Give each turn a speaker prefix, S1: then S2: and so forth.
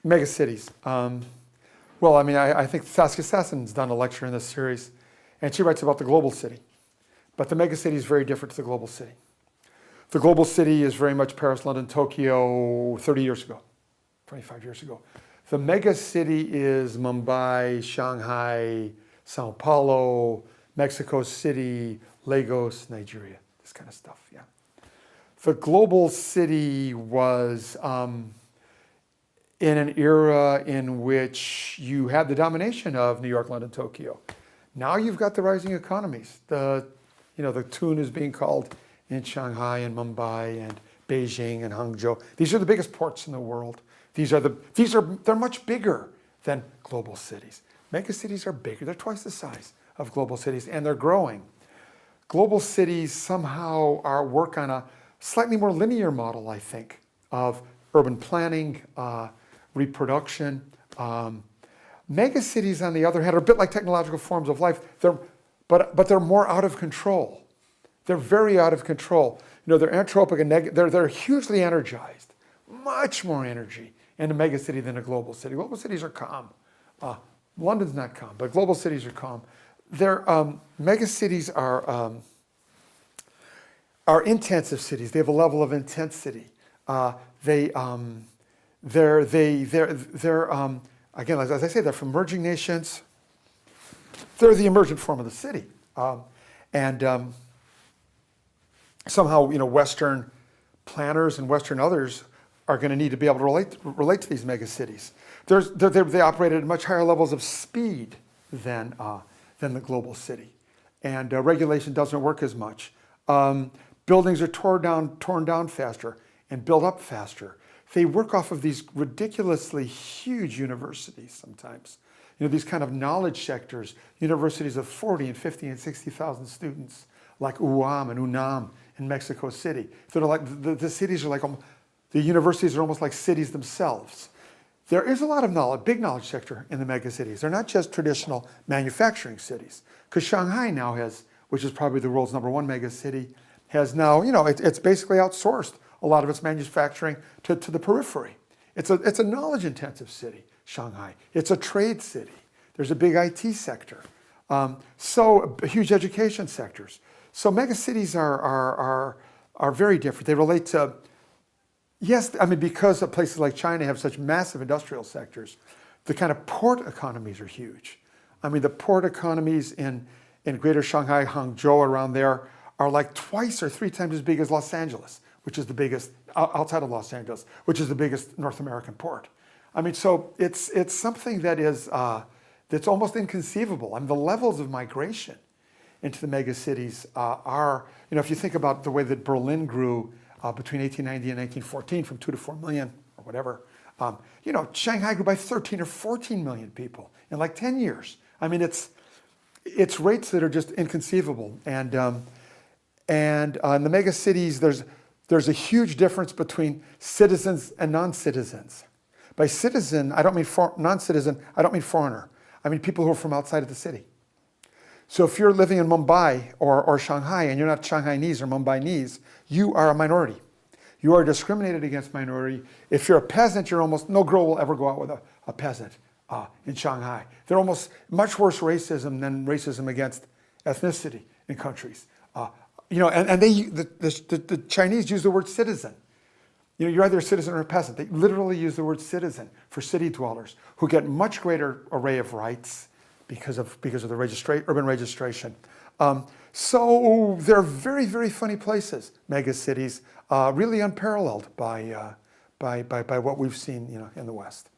S1: Megacities. Well, I mean, I think Saskia Sassen's done a lecture in this series, and she writes about the global city. But the megacity is very different to the global city. The global city is very much Paris, London, Tokyo 30 years ago, 25 years ago. The megacity is Mumbai, Shanghai, Sao Paulo, Mexico City, Lagos, Nigeria, this kind of stuff, yeah. The global city was in an era in which you had the domination of New York, London, Tokyo. Now you've got the rising economies. The tune is being called in Shanghai and Mumbai and Beijing and Hangzhou. These are the biggest ports in the world. They're much bigger than global cities. Megacities are bigger. They're twice the size of global cities, and they're growing. Global cities somehow work on a slightly more linear model, I think, of urban planning, reproduction. Megacities, on the other hand, are a bit like technological forms of life. But they're more out of control. They're very out of control. They're anthropic and they're hugely energized. Much more energy in a megacity than a global city. Global cities are calm. London's not calm, but global cities are calm. Megacities are intensive cities. They have a level of intensity. Again, as I say, they're from emerging nations. They're the emergent form of the city. Somehow, Western planners and Western others are going to need to be able to relate to these megacities. They operate at much higher levels of speed than the global city. And regulation doesn't work as much. Buildings are torn down faster and built up faster. They work off of these ridiculously huge universities sometimes. These kind of knowledge sectors, universities of 40 and 50 and 60,000 students, like UAM and UNAM in Mexico City. They're like, the cities are like, the universities are almost like cities themselves. There is a lot of knowledge, big knowledge sector in the megacities. They're not just traditional manufacturing cities. Because Shanghai now has, which is probably the world's #1 megacity, has now, it's basically outsourced a lot of its manufacturing to the periphery. It's a knowledge-intensive city, Shanghai. It's a trade city. There's a big IT sector. So huge education sectors. So megacities are very different. They relate to, yes, I mean, because of places like China have such massive industrial sectors, the kind of port economies are huge. I mean, the port economies in greater Shanghai, Hangzhou, around there, are like twice or 3 times as big as Los Angeles, which is the biggest, outside of Los Angeles, which is the biggest North American port. I mean, so it's something that is, that's almost inconceivable. I mean, the levels of migration into the megacities are, if you think about the way that Berlin grew between 1890 and 1914 from 2 to 4 million or whatever, Shanghai grew by 13 or 14 million people in like 10 years. I mean, it's rates that are just inconceivable. And in the megacities, there's a huge difference between citizens and non-citizens. By citizen, I don't mean non-citizen, I don't mean foreigner. I mean people who are from outside of the city. So if you're living in Mumbai or Shanghai and you're not Shanghainese or Mumbainese, you are a minority. You are discriminated against minority. If you're a peasant, no girl will ever go out with a peasant in Shanghai. They're almost much worse racism than racism against ethnicity in countries. And the Chinese use the word citizen. You're either a citizen or a peasant. They literally use the word citizen for city dwellers who get much greater array of rights because of the urban registration. So they're very, very funny places, megacities, really unparalleled by what we've seen in the West.